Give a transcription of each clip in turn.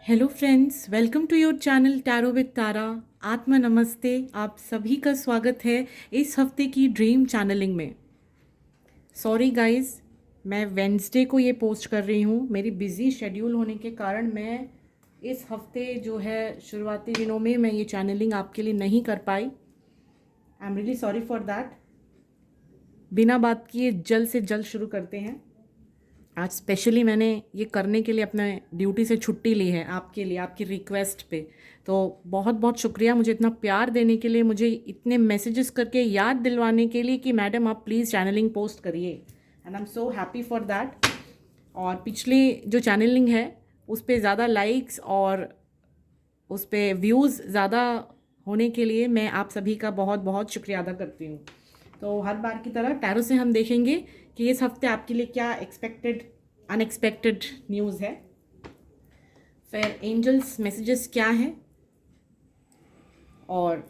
Hello friends, welcome to your channel tarot with Tara. आत्मा नमस्ते। आप सभी का स्वागत है इस हफ्ते की ड्रीम चैनलिंग में। सॉरी गाइस, मैं वेंसडे को ये पोस्ट कर रही हूँ। मेरी बिज़ी शेड्यूल होने के कारण मैं इस हफ्ते जो है शुरुआती दिनों में मैं ये चैनलिंग आपके लिए नहीं कर पाई। I am really sorry for that. बिना बात किए जल्द से जल्द शुरू करते हैं। आज स्पेशली मैंने ये करने के लिए अपने ड्यूटी से छुट्टी ली है आपके लिए, आपकी रिक्वेस्ट पे। तो बहुत बहुत शुक्रिया मुझे इतना प्यार देने के लिए, मुझे इतने मैसेजेस करके याद दिलवाने के लिए कि मैडम आप प्लीज़ चैनलिंग पोस्ट करिए, and I am so happy for that. और पिछली जो चैनलिंग है उस पर ज़्यादा लाइक्स और उस पर व्यूज़ ज़्यादा होने के लिए मैं आप सभी का बहुत बहुत शुक्रिया अदा करती हूँ। तो हर बार की तरह टैरो से हम देखेंगे कि इस हफ्ते आपके लिए क्या एक्सपेक्टेड अनएक्सपेक्टेड न्यूज़ है, फिर एंजल्स मैसेजेस क्या हैं और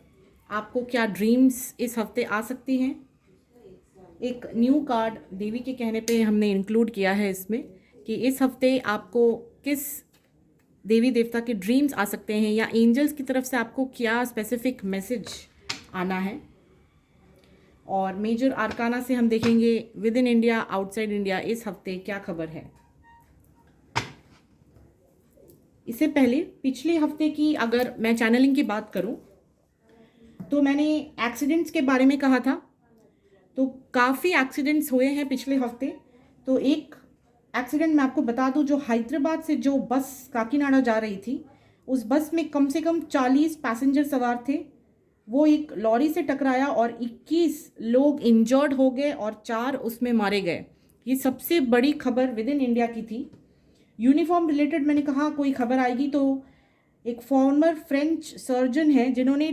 आपको क्या ड्रीम्स इस हफ्ते आ सकती हैं। एक न्यू कार्ड देवी के कहने पे हमने इंक्लूड किया है इसमें कि इस हफ्ते आपको किस देवी देवता के ड्रीम्स आ सकते हैं या एंजल्स की तरफ से आपको क्या स्पेसिफिक मैसेज आना है। और मेजर आर्काना से हम देखेंगे with in India outside India इस हफ्ते क्या खबर है। इससे पहले पिछले हफ्ते की अगर मैं चैनलिंग की बात करूं तो मैंने एक्सीडेंट्स के बारे में कहा था। तो काफ़ी एक्सीडेंट्स हुए हैं पिछले हफ्ते। तो एक एक्सीडेंट मैं आपको बता दूं, जो हैदराबाद से जो बस काकीनाडा जा रही थी, उस बस में कम से कम 40 पैसेंजर सवार थे। वो एक लॉरी से टकराया और 21 लोग इंजर्ड हो गए और 4 उसमें मारे गए। ये सबसे बड़ी खबर विद इन इंडिया की थी। यूनिफॉर्म रिलेटेड मैंने कहा कोई खबर आएगी, तो एक फॉर्मर फ्रेंच सर्जन है जिन्होंने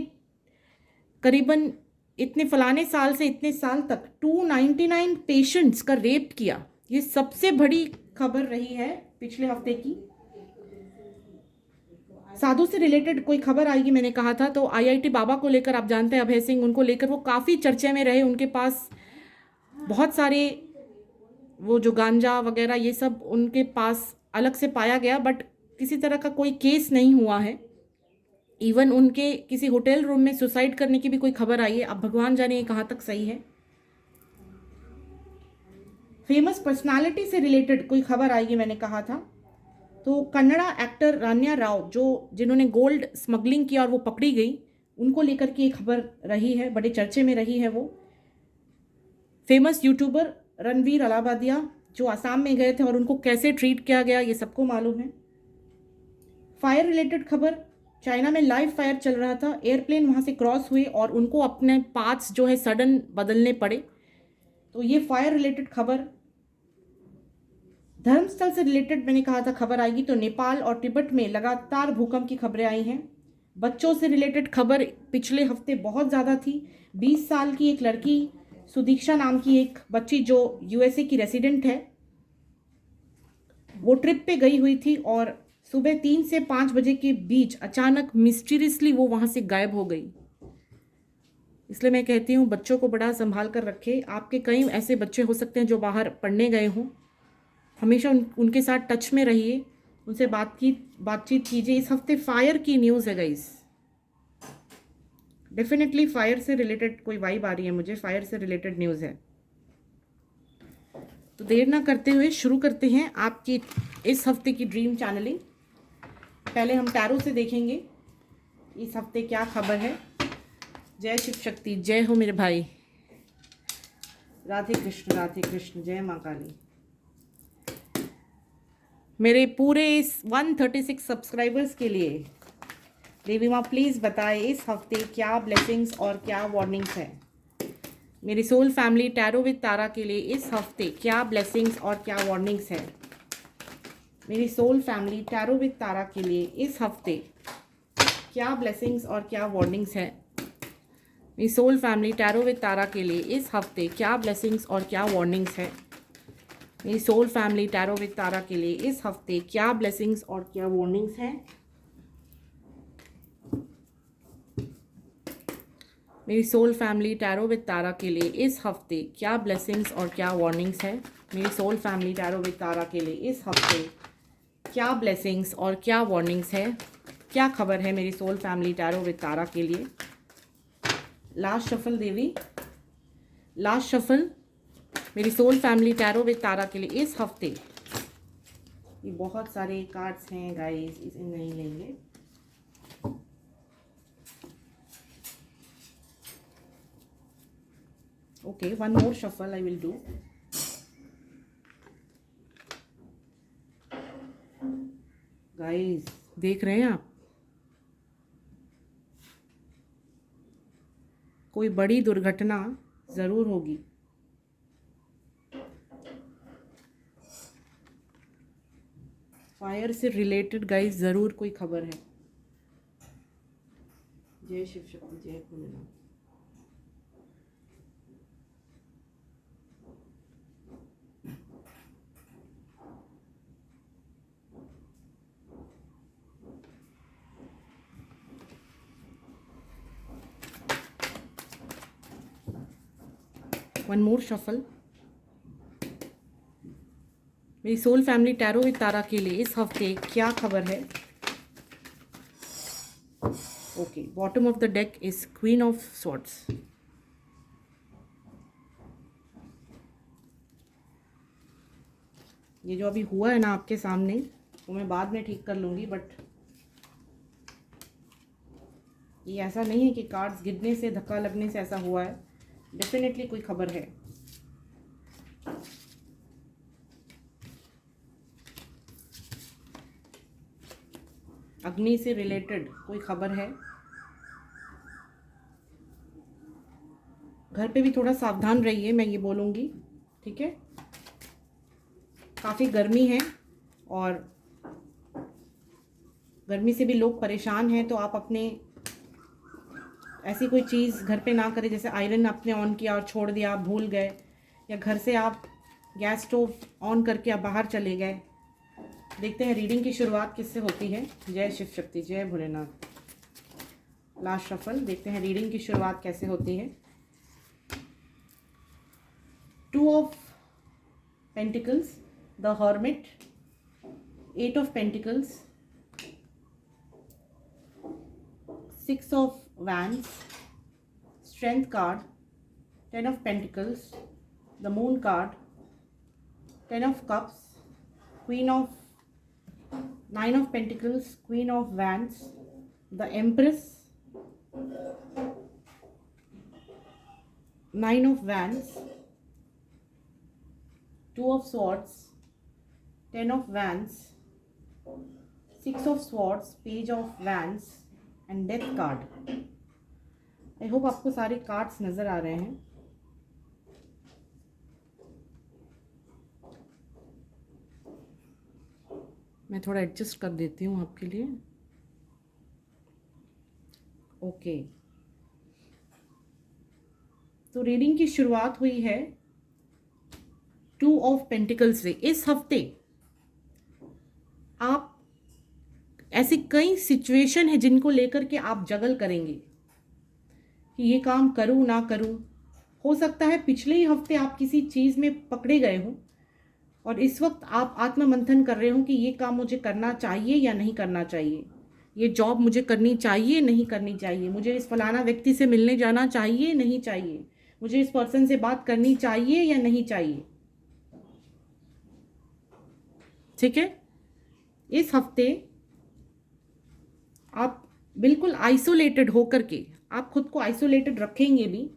करीबन इतने फलाने साल से इतने साल तक 299 पेशेंट्स का रेप किया। ये सबसे बड़ी खबर रही है पिछले हफ्ते की। साधु से रिलेटेड कोई खबर आएगी मैंने कहा था, तो आईआईटी बाबा को लेकर, आप जानते हैं अभय सिंह, उनको लेकर वो काफ़ी चर्चे में रहे। उनके पास बहुत सारे वो जो गांजा वगैरह ये सब उनके पास अलग से पाया गया, बट किसी तरह का कोई केस नहीं हुआ है। इवन उनके किसी होटल रूम में सुसाइड करने की भी कोई खबर आई है। अब भगवान जाने ये कहाँ तक सही है। फेमस पर्सनालिटी से रिलेटेड कोई खबर आएगी मैंने कहा था। तो कन्नड़ा एक्टर रान्या राव जिन्होंने गोल्ड स्मगलिंग किया और वो पकड़ी गई, उनको लेकर के एक खबर रही है, बड़े चर्चे में रही है। वो फेमस यूट्यूबर रणवीर अलाबादिया जो असम में गए थे और उनको कैसे ट्रीट किया गया ये सबको मालूम है। फायर रिलेटेड खबर, चाइना में लाइव फायर चल रहा था, एयरप्लेन वहाँ से क्रॉस हुए और उनको अपने पाथ्स जो है सडन बदलने पड़े। तो ये फायर रिलेटेड खबर। धर्मस्थल से रिलेटेड मैंने कहा था खबर आएगी, तो नेपाल और तिब्बत में लगातार भूकंप की खबरें आई हैं। बच्चों से रिलेटेड खबर पिछले हफ्ते बहुत ज़्यादा थी। 20 साल की एक लड़की, सुदीक्षा नाम की एक बच्ची जो यूएसए की रेसिडेंट है, वो ट्रिप पे गई हुई थी और सुबह 3 से 5 बजे के बीच अचानक मिस्टीरियसली वो वहाँ से गायब हो गई। इसलिए मैं कहती हूँ बच्चों को बड़ा संभाल कर रखें। आपके कई ऐसे बच्चे हो सकते हैं जो बाहर पढ़ने गए हों। हमेशा उनके साथ टच में रहिए, उनसे बातचीत कीजिए। इस हफ्ते फायर की न्यूज़ है गाइस। डेफिनेटली फायर से रिलेटेड कोई वाइब आ रही है मुझे, फायर से रिलेटेड न्यूज़ है। तो देर ना करते हुए शुरू करते हैं आपकी इस हफ्ते की ड्रीम चैनलिंग। पहले हम टैरो से देखेंगे इस हफ्ते क्या खबर है। जय शिव शक्ति, जय हो मेरे भाई। राधे कृष्ण, जय माँ काली। मेरे पूरे 136 सब्सक्राइबर्स के लिए देवी माँ प्लीज़ बताए इस हफ्ते क्या ब्लेसिंग्स और क्या वार्निंग्स हैं। मेरी सोल फैमिली टैरो विद तारा के लिए इस हफ्ते क्या ब्लेसिंग्स और क्या वार्निंग्स है। मेरी सोल फैमिली टैरो विद तारा के लिए इस हफ्ते क्या ब्लेसिंग्स और क्या वार्निंग्स है। मेरी सोल फैमिली टैरो विद तारा के लिए इस हफ्ते क्या ब्लेसिंग्स और क्या वार्निंग्स है। मेरी सोल फैमिली टैरो विद तारा के लिए इस हफ्ते क्या ब्लेसिंग्स और क्या वार्निंग्स हैं। मेरी सोल फैमिली टैरो विद तारा के लिए इस हफ्ते क्या ब्लेसिंग्स और क्या वार्निंग्स है। मेरी सोल फैमिली टैरो विद तारा के लिए इस हफ्ते क्या ब्लेसिंग्स और क्या वार्निंग्स है, क्या खबर है मेरी सोल फैमिली टैरो विद तारा के लिए। लास्ट शफल देवी, लास्ट शफल मेरी सोल फैमिली टैरो विद तारा के लिए इस हफ्ते। ये बहुत सारे कार्ड्स हैं गाइस, इसे नहीं लेंगे। Okay, one more shuffle I will do. Guys देख रहे हैं आप, कोई बड़ी दुर्घटना ज़रूर होगी। फायर से रिलेटेड गाइस ज़रूर कोई खबर है। जय शिव शक्ति, जय भोलेनाथ। वन मोर शफल मेरी सोल फैमिली टैरो विद तारा के लिए इस हफ्ते क्या खबर है। Okay, bottom of the deck is queen of swords. ये जो अभी हुआ है ना आपके सामने, वो मैं बाद में ठीक कर लूँगी, बट ये ऐसा नहीं है कि कार्ड्स गिरने से, धक्का लगने से ऐसा हुआ है। डेफिनेटली कोई खबर है। अग्नि से रिलेटेड कोई खबर है। घर पे भी थोड़ा सावधान रहिए, मैं ये बोलूँगी, ठीक है। काफ़ी गर्मी है और गर्मी से भी लोग परेशान हैं, तो आप अपने ऐसी कोई चीज़ घर पे ना करें, जैसे आयरन आपने ऑन किया और छोड़ दिया, आप भूल गए, या घर से आप गैस स्टोव ऑन करके आप बाहर चले गए। देखते हैं रीडिंग की शुरुआत किससे होती है। जय शिव शक्ति, जय भोलेनाथ। लास्ट शफल, देखते हैं रीडिंग की शुरुआत कैसे होती है। Two of pentacles, the hermit, eight of pentacles, six of wands, strength card, 10 of pentacles, the moon card, 10 of cups, queen of, 9 of pentacles, queen of wands, the empress, 9 of wands, 2 of swords, 10 of wands, 6 of swords, page of wands and death card. I hope आपको सारे cards नज़र आ रहे हैं। मैं थोड़ा adjust कर देती हूँ आपके लिए। ओके, तो रीडिंग की शुरुआत हुई है टू ऑफ पेंटिकल्स से। इस हफ्ते आप ऐसी कई सिचुएशन है जिनको लेकर के आप जगल करेंगे कि ये काम करूँ ना करूँ। हो सकता है पिछले ही हफ्ते आप किसी चीज़ में पकड़े गए हो और इस वक्त आप आत्ममंथन कर रहे हो कि ये काम मुझे करना चाहिए या नहीं करना चाहिए, ये जॉब मुझे करनी चाहिए नहीं करनी चाहिए, मुझे इस फलाना व्यक्ति से मिलने जाना चाहिए नहीं चाहिए, मुझे इस पर्सन से बात करनी चाहिए या नहीं चाहिए। ठीक है, इस हफ्ते आप बिल्कुल आइसोलेटेड होकर के, आप खुद को आइसोलेटेड रखेंगे भी।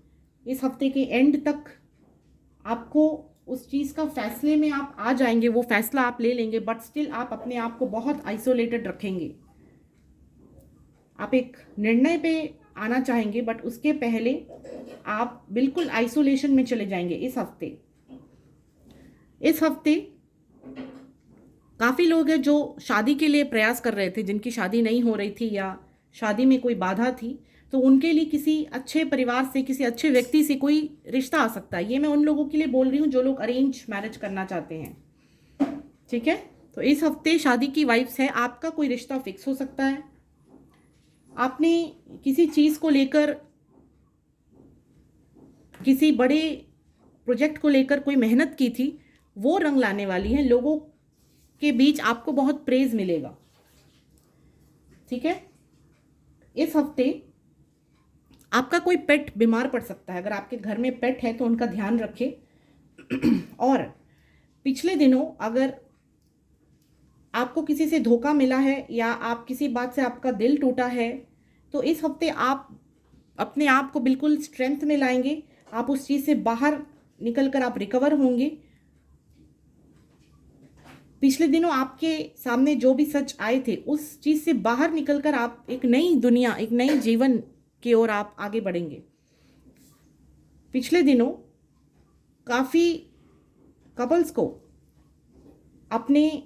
इस हफ्ते के एंड तक आपको उस चीज़ का फैसले में आप आ जाएंगे, वो फैसला आप ले लेंगे, बट स्टिल आप अपने आप को बहुत आइसोलेटेड रखेंगे। आप एक निर्णय पे आना चाहेंगे, बट उसके पहले आप बिल्कुल आइसोलेशन में चले जाएंगे। इस हफ्ते काफ़ी लोग हैं जो शादी के लिए प्रयास कर रहे थे, जिनकी शादी नहीं हो रही थी या शादी में कोई बाधा थी, तो उनके लिए किसी अच्छे परिवार से, किसी अच्छे व्यक्ति से कोई रिश्ता आ सकता है। ये मैं उन लोगों के लिए बोल रही हूँ जो लोग अरेंज मैरिज करना चाहते हैं। ठीक है, तो इस हफ्ते शादी की वाइब्स है, आपका कोई रिश्ता फिक्स हो सकता है। आपने किसी चीज़ को लेकर, किसी बड़े प्रोजेक्ट को लेकर कोई मेहनत की थी, वो रंग लाने वाली है। लोगों के बीच आपको बहुत प्रेज मिलेगा। ठीक है, इस हफ्ते आपका कोई पेट बीमार पड़ सकता है। अगर आपके घर में पेट है तो उनका ध्यान रखें। और पिछले दिनों अगर आपको किसी से धोखा मिला है या आप किसी बात से आपका दिल टूटा है तो इस हफ्ते आप अपने आप को बिल्कुल स्ट्रेंथ में लाएंगे। आप उस चीज़ से बाहर निकल कर आप रिकवर होंगे। पिछले दिनों आपके सामने जो भी सच आए थे उस चीज़ से बाहर निकल कर आप एक नई दुनिया, एक नई जीवन की ओर आप आगे बढ़ेंगे। पिछले दिनों काफ़ी कपल्स को अपने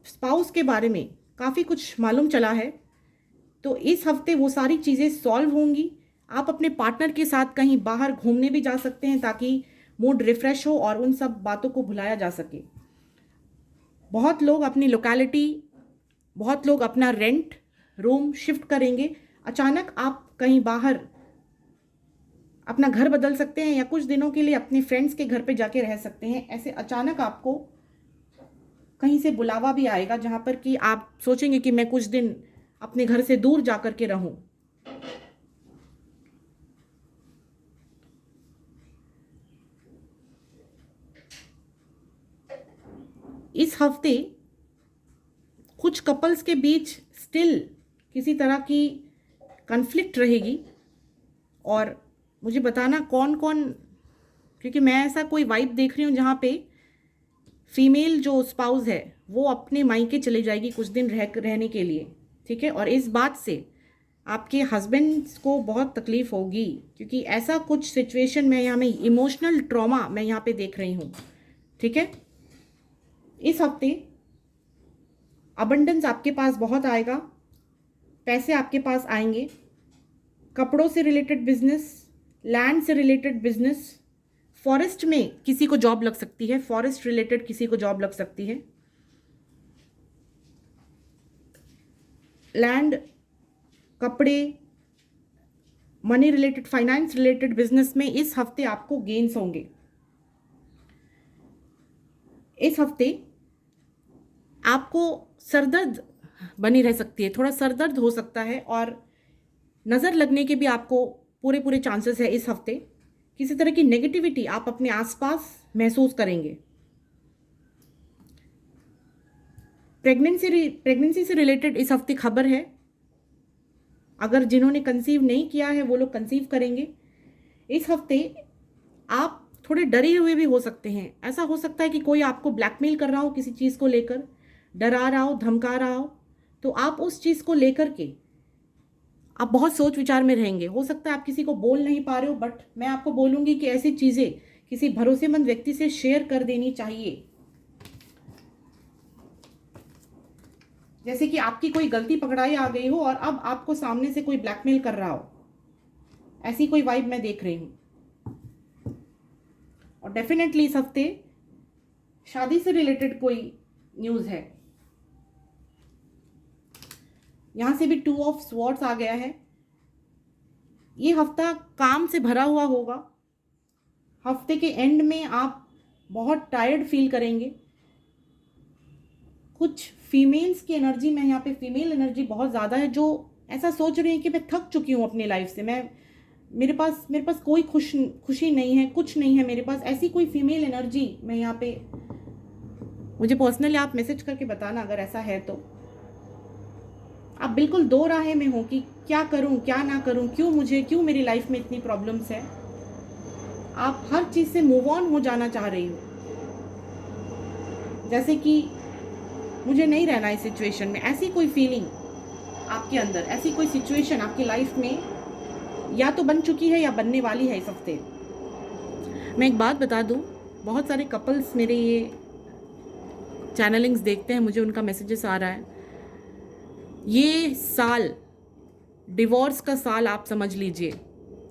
स्पाउस के बारे में काफ़ी कुछ मालूम चला है, तो इस हफ्ते वो सारी चीज़ें सॉल्व होंगी। आप अपने पार्टनर के साथ कहीं बाहर घूमने भी जा सकते हैं ताकि मूड रिफ्रेश हो और उन सब बातों को भुलाया जा सके। बहुत लोग अपनी लोकेलिटी, बहुत लोग अपना रेंट रूम शिफ्ट करेंगे। अचानक आप कहीं बाहर अपना घर बदल सकते हैं या कुछ दिनों के लिए अपने फ्रेंड्स के घर पे जाके रह सकते हैं। ऐसे अचानक आपको कहीं से बुलावा भी आएगा जहाँ पर कि आप सोचेंगे कि मैं कुछ दिन अपने घर से दूर जा कर के रहूं। इस हफ्ते कुछ कपल्स के बीच स्टिल किसी तरह की कन्फ्लिक्ट रहेगी और मुझे बताना कौन कौन, क्योंकि मैं ऐसा कोई वाइब देख रही हूँ जहाँ पे फीमेल जो स्पाउस है वो अपने मायके चले जाएगी कुछ दिन रहने के लिए। ठीक है, और इस बात से आपके हस्बैंड को बहुत तकलीफ होगी क्योंकि ऐसा कुछ सिचुएशन में यहाँ में इमोशनल ट्रॉमा मैं यहाँ पे देख रही हूँ। ठीक है, इस हफ्ते अबंडेंस आपके पास बहुत आएगा, पैसे आपके पास आएंगे। कपड़ों से रिलेटेड बिजनेस, लैंड से रिलेटेड बिजनेस, फॉरेस्ट में किसी को जॉब लग सकती है, फॉरेस्ट रिलेटेड किसी को जॉब लग सकती है। लैंड, कपड़े, money related, finance related business में इस हफ्ते आपको गेन्स होंगे। इस हफ्ते आपको सरदर्द बनी रह सकती है, थोड़ा सरदर्द हो सकता है और नज़र लगने के भी आपको पूरे चांसेस है। इस हफ्ते किसी तरह की नेगेटिविटी आप अपने आसपास महसूस करेंगे। प्रेगनेंसी से रिलेटेड इस हफ्ते खबर है। अगर जिन्होंने कंसीव नहीं किया है वो लोग कंसीव करेंगे। इस हफ्ते आप थोड़े डरे हुए भी हो सकते हैं। ऐसा हो सकता है कि कोई आपको ब्लैकमेल कर रहा हो, किसी चीज़ को लेकर डरा रहा हो, धमका रहा हो, तो आप उस चीज़ को लेकर के आप बहुत सोच विचार में रहेंगे। हो सकता है आप किसी को बोल नहीं पा रहे हो, बट मैं आपको बोलूँगी कि ऐसी चीज़ें किसी भरोसेमंद व्यक्ति से शेयर कर देनी चाहिए। जैसे कि आपकी कोई गलती पकड़ाई आ गई हो और अब आपको सामने से कोई ब्लैकमेल कर रहा हो, ऐसी कोई वाइब मैं देख रही हूँ। और डेफिनेटली इस हफ्ते शादी से रिलेटेड कोई न्यूज़ है। यहाँ से भी 2 ऑफ स्वॉर्ड्स आ गया है। ये हफ्ता काम से भरा हुआ होगा। हफ्ते के एंड में आप बहुत टायर्ड फील करेंगे। कुछ फीमेल्स की एनर्जी, मैं यहाँ पे फीमेल एनर्जी बहुत ज़्यादा है जो ऐसा सोच रही है कि मैं थक चुकी हूँ अपनी लाइफ से, मेरे पास कोई खुशी नहीं है, कुछ नहीं है मेरे पास। ऐसी कोई फीमेल एनर्जी मैं यहाँ पे, मुझे पर्सनली आप मैसेज करके बताना अगर ऐसा है तो। आप बिल्कुल दो राहें में हो कि क्या करूं क्या ना करूं, क्यों मेरी लाइफ में इतनी प्रॉब्लम्स है। आप हर चीज़ से मूव ऑन हो जाना चाह रही हो, जैसे कि मुझे नहीं रहना इस सिचुएशन में। ऐसी कोई फीलिंग आपके अंदर, ऐसी कोई सिचुएशन आपकी लाइफ में या तो बन चुकी है या बनने वाली है इस हफ्ते। मैं एक बात बता दूं, बहुत सारे कपल्स मेरे ये चैनलिंग्स देखते हैं, मुझे उनका मैसेजेस आ रहा है। ये साल डिवोर्स का साल आप समझ लीजिए।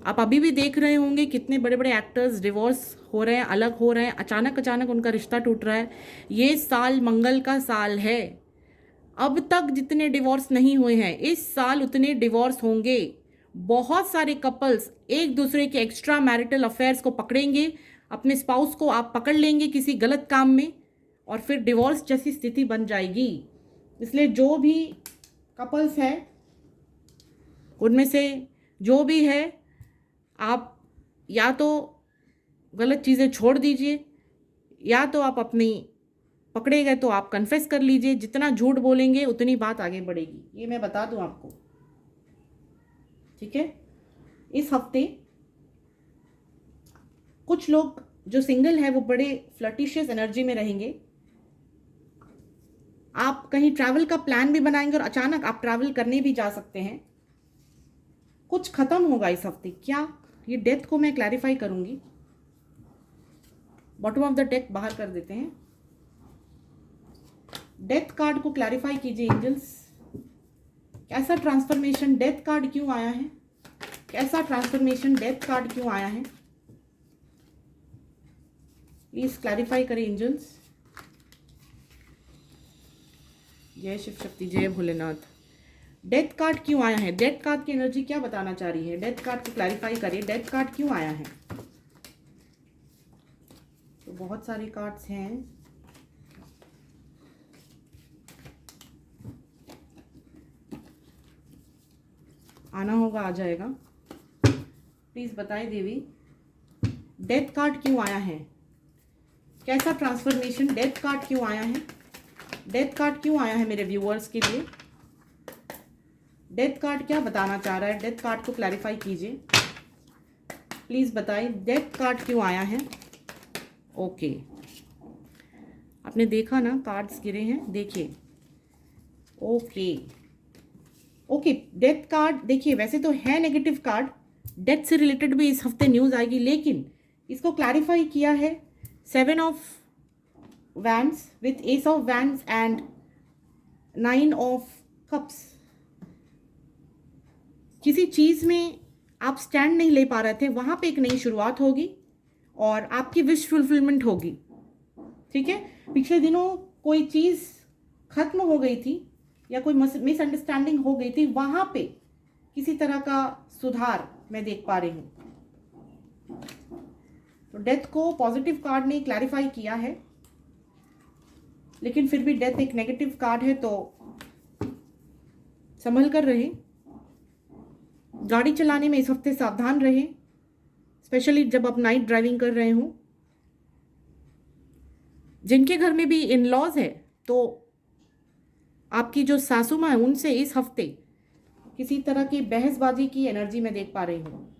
आप अभी भी देख रहे होंगे कितने बड़े बड़े एक्टर्स डिवोर्स हो रहे हैं, अलग हो रहे हैं, अचानक उनका रिश्ता टूट रहा है। ये साल मंगल का साल है। अब तक जितने डिवोर्स नहीं हुए हैं, इस साल उतने डिवोर्स होंगे। बहुत सारे कपल्स एक दूसरे के एक्स्ट्रा मैरिटल अफेयर्स को पकड़ेंगे, अपने स्पाउस को आप पकड़ लेंगे किसी गलत काम में और फिर डिवोर्स जैसी स्थिति बन जाएगी। इसलिए जो भी कपल्स है उनमें से जो भी है, आप या तो गलत चीज़ें छोड़ दीजिए, या तो आप अपनी पकड़े गए तो आप कन्फेस कर लीजिए। जितना झूठ बोलेंगे उतनी बात आगे बढ़ेगी, ये मैं बता दूं आपको, ठीक है। इस हफ्ते कुछ लोग जो सिंगल है वो बड़े फ्लर्टिशियस एनर्जी में रहेंगे। आप कहीं ट्रैवल का प्लान भी बनाएंगे और अचानक आप ट्रैवल करने भी जा सकते हैं। कुछ खत्म होगा इस हफ्ते। क्या? ये डेथ को मैं क्लैरिफाई करूंगी। बॉटम ऑफ द डेक बाहर कर देते हैं। डेथ कार्ड को क्लैरिफाई कीजिए एंजल्स। कैसा ट्रांसफॉर्मेशन? डेथ कार्ड क्यों आया है? कैसा ट्रांसफॉर्मेशन? डेथ कार्ड क्यों आया है? प्लीज क्लैरिफाई करें एंजल्स। जय शिव शक्ति, जय भोलेनाथ। डेथ कार्ड क्यों आया है? डेथ कार्ड की एनर्जी क्या बताना चाह रही है? डेथ कार्ड को क्लैरिफाई करिए। डेथ कार्ड क्यों आया है? तो बहुत सारे कार्ड्स हैं। आना होगा, आ जाएगा। प्लीज बताएं देवी, डेथ कार्ड क्यों आया है? कैसा ट्रांसफॉर्मेशन? डेथ कार्ड क्यों आया है? डेथ कार्ड क्यों आया है मेरे व्यूअर्स के लिए? डेथ कार्ड क्या बताना चाह रहा है? डेथ कार्ड को क्लैरिफाई कीजिए प्लीज, बताइए डेथ कार्ड क्यों आया है? ओके, आपने देखा ना, कार्ड्स गिरे हैं, देखिए। ओके ओके, डेथ कार्ड देखिए, वैसे तो है नेगेटिव कार्ड, डेथ से रिलेटेड भी इस हफ्ते न्यूज़ आएगी, लेकिन इसको क्लैरिफाई किया है 7 of wands with S of wands and 9 of cups. किसी चीज़ में आप स्टैंड नहीं ले पा रहे थे, वहाँ पे एक नई शुरुआत होगी और आपकी विश फुलफिलमेंट होगी, ठीक है। पिछले दिनों कोई चीज़ खत्म हो गई थी या कोई मिसअंडरस्टैंडिंग हो गई थी, वहाँ पे किसी तरह का सुधार मैं देख पा रही हूँ। तो डेथ को पॉजिटिव कार्ड ने क्लैरिफाई किया है, लेकिन फिर भी डेथ एक नेगेटिव कार्ड है, तो संभल कर रहे। गाड़ी चलाने में इस हफ्ते सावधान रहे, स्पेशली जब आप नाइट ड्राइविंग कर रहे हो। जिनके घर में भी इन लॉज है, तो आपकी जो सासू माँ है उनसे इस हफ्ते किसी तरह की बहसबाजी की एनर्जी में देख पा रही हूँ।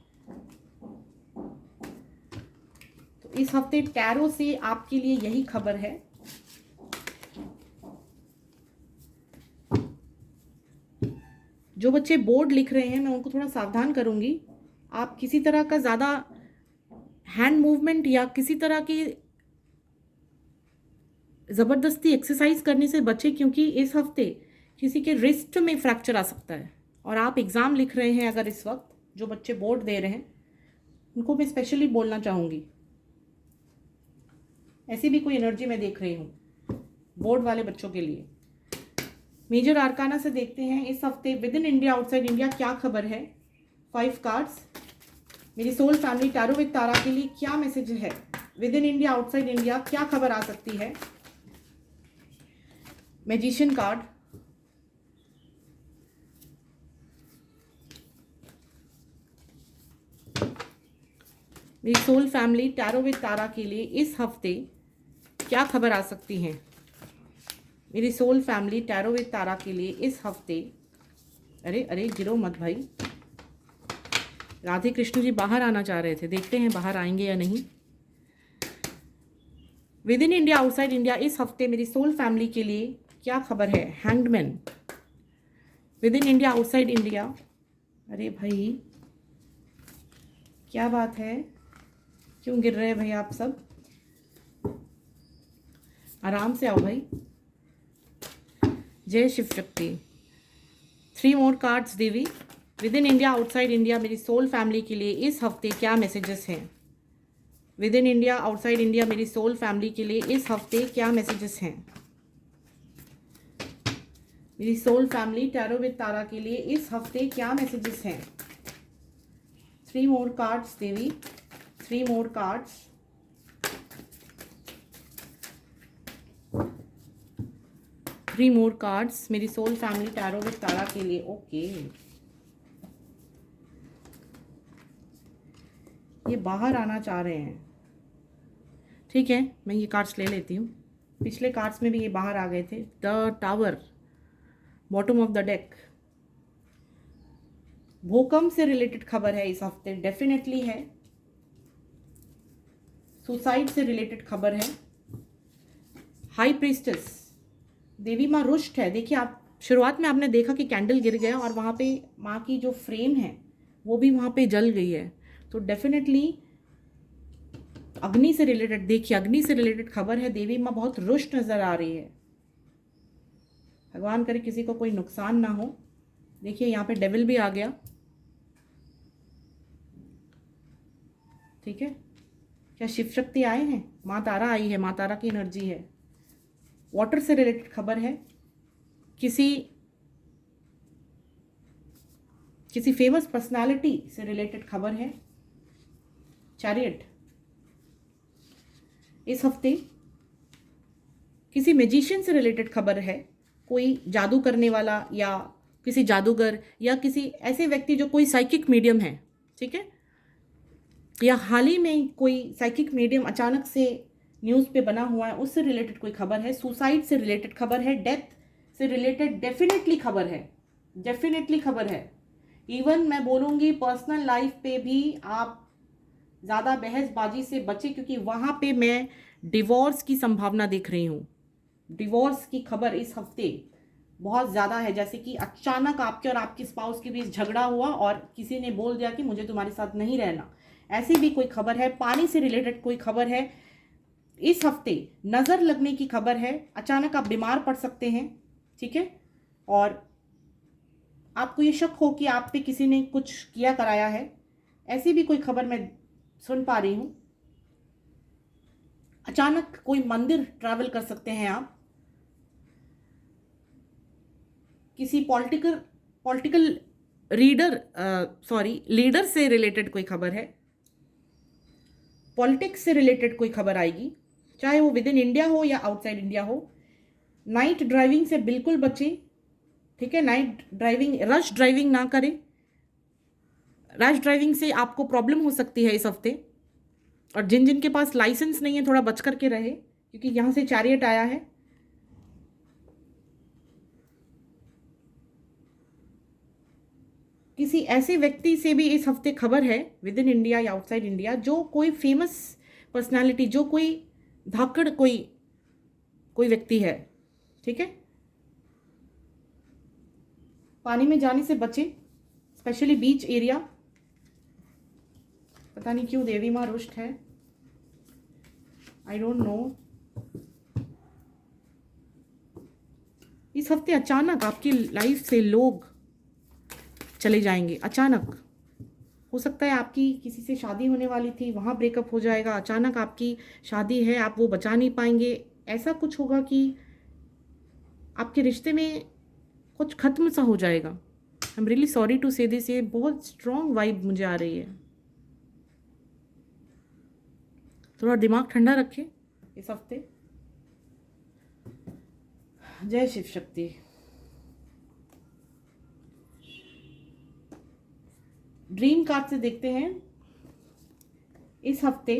तो इस हफ्ते टैरो से आपके लिए यही खबर है। जो बच्चे बोर्ड लिख रहे हैं मैं उनको थोड़ा सावधान करूंगी। आप किसी तरह का ज़्यादा हैंड मूवमेंट या किसी तरह की ज़बरदस्ती एक्सरसाइज करने से बचें, क्योंकि इस हफ्ते किसी के रिस्ट में फ्रैक्चर आ सकता है। और आप एग्ज़ाम लिख रहे हैं अगर इस वक्त, जो बच्चे बोर्ड दे रहे हैं उनको मैं स्पेशली बोलना चाहूँगी। ऐसी भी कोई एनर्जी मैं देख रही हूँ बोर्ड वाले बच्चों के लिए। मेजर आर्काना से देखते हैं इस हफ्ते with in India outside India क्या खबर है। 5 कार्ड्स मेरी सोल फैमिली टैरो विद तारा के लिए क्या मैसेज है? With in India outside India क्या खबर आ सकती है? मैजिशियन कार्ड, मेरी सोल फैमिली टैरो विद तारा के लिए इस हफ्ते क्या खबर आ सकती है? मेरी सोल फैमिली टैरो विद तारा के लिए इस हफ्ते, अरे अरे गिरो मत भाई। राधे कृष्ण जी बाहर आना चाह रहे थे, देखते हैं बाहर आएंगे या नहीं। With in India outside India इस हफ्ते मेरी सोल फैमिली के लिए क्या खबर है? Hanged man. With in India outside India, अरे भाई क्या बात है, क्यों गिर रहे हैं भाई आप सब? आराम से आओ भाई। जय Shiv Shakti. 3 more cards Devi. With in India outside India मेरी सोल फैमिली के लिए इस हफ्ते क्या मैसेजेस हैं? With in India outside India मेरी सोल फैमिली के लिए इस हफ्ते क्या मैसेजेस हैं? मेरी सोल फैमिली टैरो विद तारा के लिए इस हफ्ते क्या मैसेजेस हैं? 3 मोर कार्ड्स देवी, 3 मोर कार्ड्स। 3 मोर कार्ड्स मेरी सोल फैमिली टैरो विद तारा के लिए। ओके, ये बाहर आना चाह रहे हैं। ठीक है, मैं ये कार्ड्स ले लेती हूँ। पिछले कार्ड्स में भी ये बाहर आ गए थे। The tower, bottom of the deck. भूकंप से रिलेटेड खबर है इस हफ्ते, डेफिनेटली है। सुसाइड से रिलेटेड खबर है। हाई प्रीस्टेस, देवी माँ रुष्ट है। देखिए, आप शुरुआत में आपने देखा कि कैंडल गिर गया और वहाँ पे माँ की जो फ्रेम है वो भी वहाँ पे जल गई है। तो डेफिनेटली अग्नि से रिलेटेड, देखिए अग्नि से रिलेटेड खबर है। देवी माँ बहुत रुष्ट नजर आ रही है। भगवान करे किसी को कोई नुकसान ना हो। देखिए यहाँ पे डेविल भी आ गया। ठीक है, क्या शिव शक्ति आए हैं? माँ तारा आई है, माँ तारा की एनर्जी है। वाटर से रिलेटेड खबर है। किसी फेमस पर्सनालिटी से रिलेटेड खबर है। चैरियट, इस हफ्ते किसी मैजिशियन से रिलेटेड खबर है। कोई जादू करने वाला या किसी जादूगर या किसी ऐसे व्यक्ति जो कोई साइकिक मीडियम है। ठीक है, या हाल ही में कोई साइकिक मीडियम अचानक से न्यूज़ पे बना हुआ है, उससे रिलेटेड कोई खबर है। सुसाइड से रिलेटेड खबर है। डेथ से रिलेटेड डेफिनेटली खबर है, डेफिनेटली खबर है। इवन मैं बोलूँगी पर्सनल लाइफ पे भी आप ज़्यादा बहसबाजी से बचें, क्योंकि वहाँ पे मैं डिवोर्स की संभावना देख रही हूँ। डिवोर्स की खबर इस हफ्ते बहुत ज़्यादा है। जैसे कि अचानक आपके और आपके स्पाउस के बीच झगड़ा हुआ और किसी ने बोल दिया कि मुझे तुम्हारे साथ नहीं रहना, ऐसी भी कोई खबर है। पानी से रिलेटेड कोई खबर है इस हफ्ते। नज़र लगने की खबर है। अचानक आप बीमार पड़ सकते हैं। ठीक है, और आपको ये शक हो कि आप पे किसी ने कुछ किया कराया है, ऐसी भी कोई खबर मैं सुन पा रही हूँ। अचानक कोई मंदिर ट्रैवल कर सकते हैं आप। किसी पॉलिटिकल लीडर से रिलेटेड कोई खबर है। पॉलिटिक्स से रिलेटेड कोई खबर आएगी, चाहे वो विद इन इंडिया हो या आउटसाइड इंडिया हो। नाइट ड्राइविंग से बिल्कुल बचें। ठीक है, नाइट ड्राइविंग, रश ड्राइविंग ना करें। रश ड्राइविंग से आपको प्रॉब्लम हो सकती है इस हफ्ते। और जिन जिन के पास लाइसेंस नहीं है थोड़ा बच करके रहे, क्योंकि यहाँ से चैरियट आया है। किसी ऐसे व्यक्ति से भी इस हफ्ते खबर है विद इन इंडिया या आउटसाइड इंडिया, जो कोई फेमस पर्सनालिटी, जो कोई धाकड़ कोई व्यक्ति है। ठीक है, पानी में जाने से बचें, स्पेशली बीच एरिया। पता नहीं क्यों देवी माँ रुष्ट है, आई डोंट नो। इस हफ्ते अचानक आपकी लाइफ से लोग चले जाएंगे। अचानक हो सकता है आपकी किसी से शादी होने वाली थी, वहाँ ब्रेकअप हो जाएगा। अचानक आपकी शादी है, आप वो बचा नहीं पाएंगे। ऐसा कुछ होगा कि आपके रिश्ते में कुछ खत्म सा हो जाएगा। I am really sorry to say this. ये बहुत स्ट्रॉन्ग वाइब मुझे आ रही है। थोड़ा दिमाग ठंडा रखें इस हफ्ते। जय शिव शक्ति। ड्रीम कार्ड से देखते हैं इस हफ्ते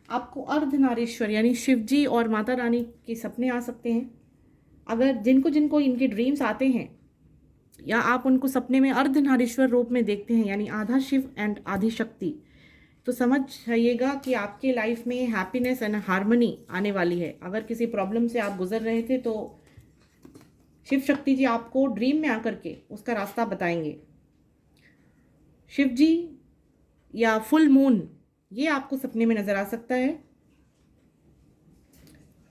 आपको अर्धनारीश्वर यानी शिव जी और माता रानी के सपने आ सकते हैं। अगर जिनको जिनको इनके ड्रीम्स आते हैं या आप उनको सपने में अर्धनारीश्वर रूप में देखते हैं, यानी आधा शिव एंड आधी शक्ति, तो समझ जाइएगा कि आपके लाइफ में हैप्पीनेस एंड हार्मनी आने वाली है। अगर किसी प्रॉब्लम से आप गुजर रहे थे तो शिव शक्ति जी आपको ड्रीम में आकर के उसका रास्ता बताएंगे। शिव जी या फुल मून, ये आपको सपने में नज़र आ सकता है।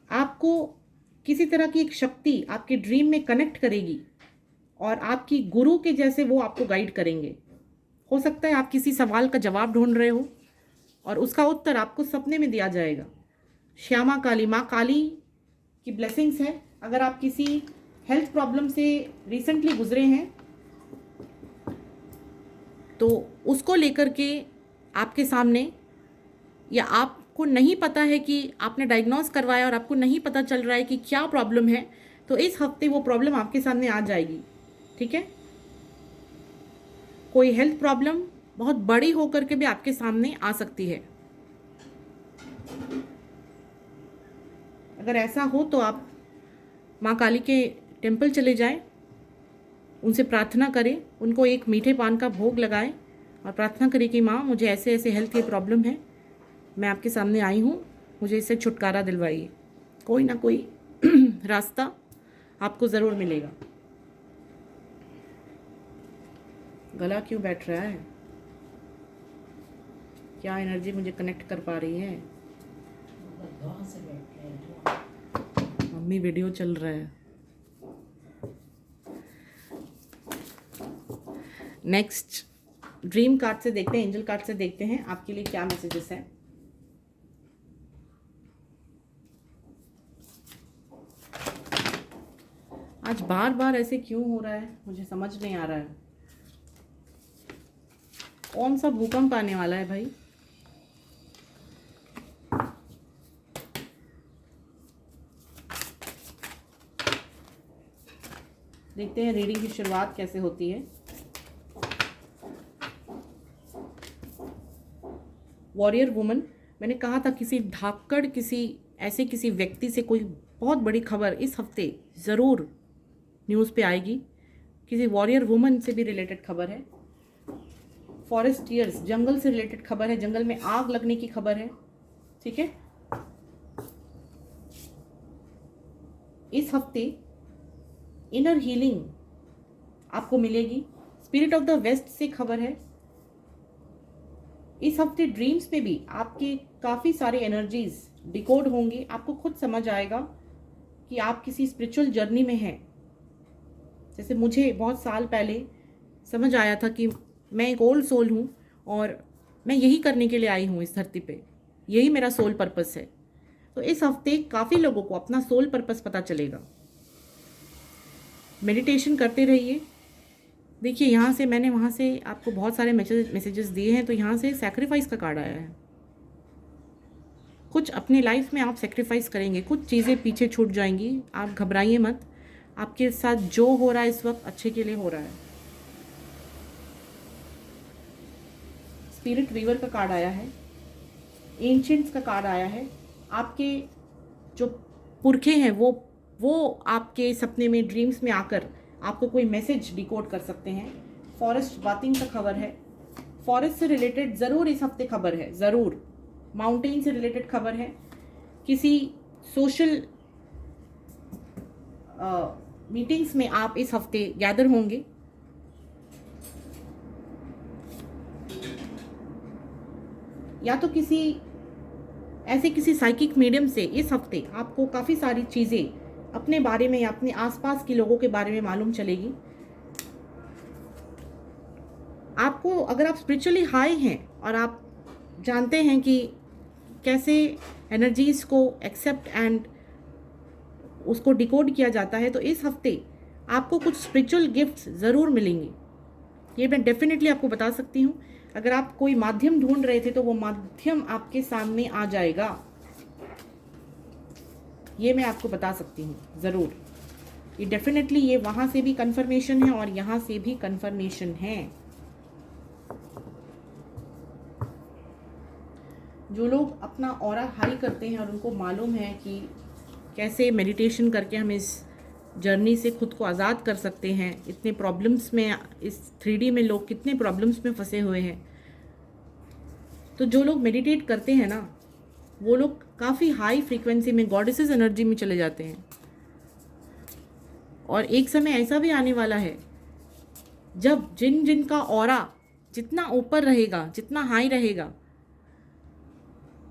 आपको किसी तरह की एक शक्ति आपके ड्रीम में कनेक्ट करेगी और आपकी गुरु के जैसे वो आपको गाइड करेंगे। हो सकता है आप किसी सवाल का जवाब ढूंढ रहे हो और उसका उत्तर आपको सपने में दिया जाएगा। श्यामा काली, माँ काली की ब्लेसिंग्स है। अगर आप किसी हेल्थ प्रॉब्लम से रिसेंटली गुजरे हैं तो उसको लेकर के आपके सामने, या आपको नहीं पता है कि आपने डायग्नोस करवाया और आपको नहीं पता चल रहा है कि क्या प्रॉब्लम है, तो इस हफ्ते वो प्रॉब्लम आपके सामने आ जाएगी, ठीक है। कोई हेल्थ प्रॉब्लम बहुत बड़ी होकर के भी आपके सामने आ सकती है। अगर ऐसा हो तो आप माँ काली के टेम्पल चले जाएं, उनसे प्रार्थना करें, उनको एक मीठे पान का भोग लगाएं और प्रार्थना करें कि माँ मुझे ऐसे ऐसे हेल्थ की प्रॉब्लम है, मैं आपके सामने आई हूँ, मुझे इससे छुटकारा दिलवाइए। कोई ना कोई रास्ता आपको ज़रूर मिलेगा। गला क्यों बैठ रहा है? क्या एनर्जी मुझे कनेक्ट कर पा रही है? मम्मी वीडियो चल रहा है। नेक्स्ट ड्रीम कार्ड से देखते हैं, एंजल कार्ड से देखते हैं आपके लिए क्या मैसेजेस हैं। आज बार बार ऐसे क्यों हो रहा है मुझे समझ नहीं आ रहा है। कौन सा भूकंप आने वाला है भाई? देखते हैं रीडिंग की शुरुआत कैसे होती है। वॉरियर वुमन, मैंने कहा था किसी धाकड़, किसी व्यक्ति से कोई बहुत बड़ी खबर इस हफ्ते ज़रूर न्यूज़ पे आएगी। किसी वॉरियर वुमन से भी रिलेटेड खबर है। फॉरेस्टियर्स, जंगल से रिलेटेड खबर है, जंगल में आग लगने की खबर है, ठीक है। इस हफ्ते इनर हीलिंग आपको मिलेगी। स्पिरिट ऑफ द वेस्ट से खबर है। इस हफ्ते ड्रीम्स में भी आपके काफ़ी सारे एनर्जीज डिकोड होंगे। आपको खुद समझ आएगा कि आप किसी स्पिरिचुअल जर्नी में हैं। जैसे मुझे बहुत साल पहले समझ आया था कि मैं एक ओल्ड सोल हूँ और मैं यही करने के लिए आई हूँ इस धरती पे, यही मेरा सोल पर्पस है। तो इस हफ्ते काफ़ी लोगों को अपना सोल पर्पस पता चलेगा। मेडिटेशन करते रहिए। देखिए यहाँ से मैंने वहाँ से आपको बहुत सारे मैसेजेस दिए हैं, तो यहाँ से सैक्रिफाइस का कार्ड आया है। कुछ अपनी लाइफ में आप सैक्रिफाइस करेंगे, कुछ चीज़ें पीछे छूट जाएंगी। आप घबराइए मत, आपके साथ जो हो रहा है इस वक्त अच्छे के लिए हो रहा है। स्पिरिट वीवर का कार्ड आया है, एंशिएंट्स का कार्ड आया है। आपके जो पुरखे हैं वो आपके सपने में, ड्रीम्स में आकर आपको कोई मैसेज डिकोड कर सकते हैं। फॉरेस्ट बाथिंग का खबर है। फॉरेस्ट से रिलेटेड ज़रूर इस हफ्ते खबर है, ज़रूर। माउंटेन से रिलेटेड खबर है। किसी सोशल मीटिंग्स में आप इस हफ्ते गैदर होंगे। या तो किसी साइकिक मीडियम से इस हफ्ते आपको काफ़ी सारी चीज़ें अपने बारे में या अपने आसपास के लोगों के बारे में मालूम चलेगी। आपको, अगर आप स्पिरिचुअली हाई हैं और आप जानते हैं कि कैसे एनर्जीज़ को एक्सेप्ट एंड उसको डिकोड किया जाता है, तो इस हफ्ते आपको कुछ स्पिरिचुअल गिफ्ट्स ज़रूर मिलेंगे। ये मैं डेफिनेटली आपको बता सकती हूँ। अगर आप कोई माध्यम ढूंढ रहे थे तो वो माध्यम आपके सामने आ जाएगा, ये मैं आपको बता सकती हूँ ज़रूर। ये डेफिनेटली, ये वहाँ से भी कंफर्मेशन है और यहाँ से भी कंफर्मेशन है। जो लोग अपना ऑरा हाई करते हैं और उनको मालूम है कि कैसे मेडिटेशन करके हम इस जर्नी से खुद को आज़ाद कर सकते हैं, इतने प्रॉब्लम्स में, इस 3D में लोग कितने प्रॉब्लम्स में फंसे हुए हैं, तो जो लोग मेडिटेट करते हैं ना, वो लोग काफ़ी हाई फ्रीक्वेंसी में, गॉडेसेस एनर्जी में चले जाते हैं। और एक समय ऐसा भी आने वाला है जब जिनका ऑरा जितना ऊपर रहेगा, जितना हाई रहेगा,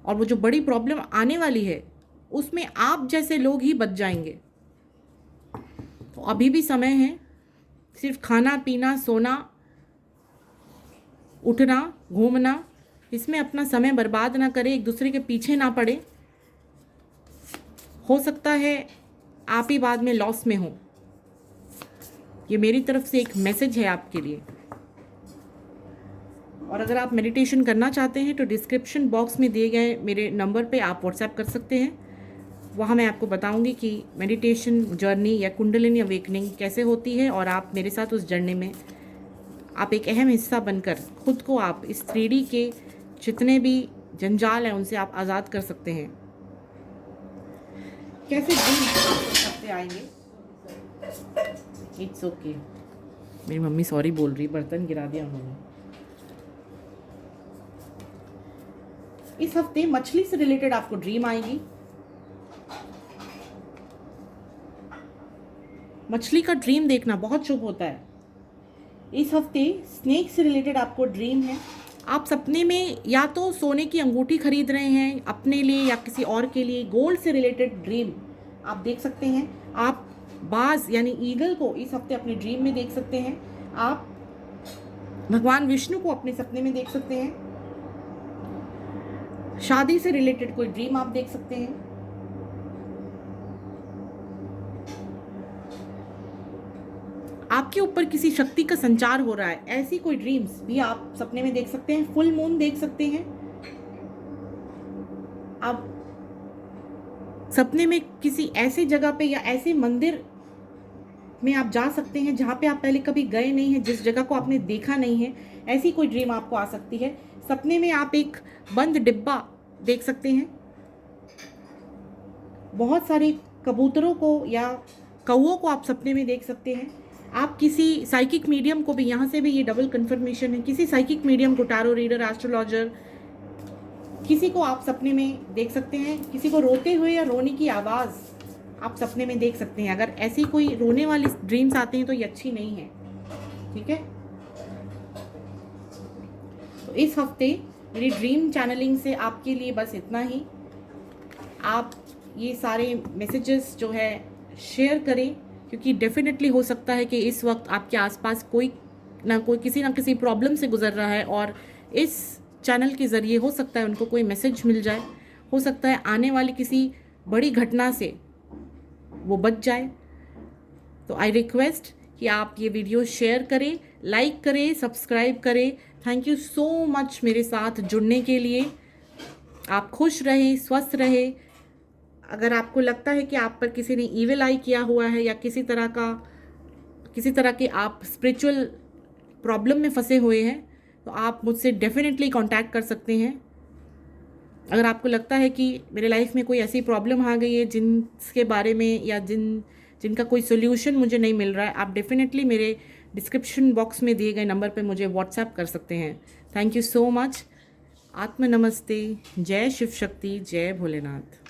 और वो जो बड़ी प्रॉब्लम आने वाली है उसमें आप जैसे लोग ही बच जाएंगे। तो अभी भी समय है। सिर्फ खाना पीना, सोना, उठना, घूमना, इसमें अपना समय बर्बाद ना करें, एक दूसरे के पीछे ना पड़े। हो सकता है आप ही बाद में लॉस में हो। ये मेरी तरफ से एक मैसेज है आपके लिए। और अगर आप मेडिटेशन करना चाहते हैं तो डिस्क्रिप्शन बॉक्स में दिए गए मेरे नंबर पे आप व्हाट्सएप कर सकते हैं। वहाँ मैं आपको बताऊंगी कि मेडिटेशन जर्नी या कुंडलिनी अवेकनिंग कैसे होती है, और आप मेरे साथ उस जर्नी में आप एक अहम हिस्सा बनकर खुद को आप इस 3D के जितने भी जंजाल हैं उनसे आप आज़ाद कर सकते हैं। कैसे ड्रीम कर सकते आएंगे। It's okay. मेरी मम्मी सॉरी बोल रही, बर्तन गिरा दिया उन्होंने। इस हफ्ते मछली से रिलेटेड आपको ड्रीम आएगी। मछली का ड्रीम देखना बहुत शुभ होता है। इस हफ्ते स्नेक से रिलेटेड आपको ड्रीम है। आप सपने में या तो सोने की अंगूठी खरीद रहे हैं अपने लिए या किसी और के लिए, गोल्ड से रिलेटेड ड्रीम आप देख सकते हैं। आप बाज यानी ईगल को इस हफ्ते अपने ड्रीम में देख सकते हैं। आप भगवान विष्णु को अपने सपने में देख सकते हैं। शादी से रिलेटेड कोई ड्रीम आप देख सकते हैं। आपके ऊपर किसी शक्ति का संचार हो रहा है, ऐसी कोई ड्रीम्स भी आप सपने में देख सकते हैं। फुल मून देख सकते हैं। आप सपने में किसी ऐसे जगह पे या ऐसे मंदिर में आप जा सकते हैं जहाँ पे आप पहले कभी गए नहीं हैं, जिस जगह को आपने देखा नहीं है, ऐसी कोई ड्रीम आपको आ सकती है। सपने में आप एक बंद डिब्बा देख सकते हैं। बहुत सारे कबूतरों को या कौओं को आप सपने में देख सकते हैं। आप किसी साइकिक मीडियम को भी, यहाँ से भी ये डबल कंफर्मेशन है, किसी साइकिक मीडियम को, टारो रीडर, एस्ट्रोलॉजर, किसी को आप सपने में देख सकते हैं। किसी को रोते हुए या रोने की आवाज़ आप सपने में देख सकते हैं। अगर ऐसी कोई रोने वाली ड्रीम्स आते हैं तो ये अच्छी नहीं है, ठीक है। तो इस हफ्ते मेरी ड्रीम चैनलिंग से आपके लिए बस इतना ही। आप ये सारे मैसेजेस जो है शेयर करें, क्योंकि डेफिनेटली हो सकता है कि इस वक्त आपके आसपास कोई किसी ना किसी प्रॉब्लम से गुजर रहा है, और इस चैनल के ज़रिए हो सकता है उनको कोई मैसेज मिल जाए। हो सकता है आने वाली किसी बड़ी घटना से वो बच जाए। तो आई रिक्वेस्ट कि आप ये वीडियो शेयर करें, लाइक करें, सब्सक्राइब करें। थैंक यू सो मच मेरे साथ जुड़ने के लिए। आप खुश रहें, स्वस्थ रहें। अगर आपको लगता है कि आप पर किसी ने ईविल आई किया हुआ है या किसी तरह के आप स्पिरिचुअल प्रॉब्लम में फंसे हुए हैं, तो आप मुझसे डेफिनेटली कांटेक्ट कर सकते हैं। अगर आपको लगता है कि मेरे लाइफ में कोई ऐसी प्रॉब्लम आ गई है जिनके बारे में या जिनका कोई सोल्यूशन मुझे नहीं मिल रहा है, आप डेफिनेटली मेरे डिस्क्रिप्शन बॉक्स में दिए गए नंबर पर मुझे व्हाट्सएप कर सकते हैं। Thank you so much. आत्म नमस्ते। जय शिव शक्ति, जय भोलेनाथ।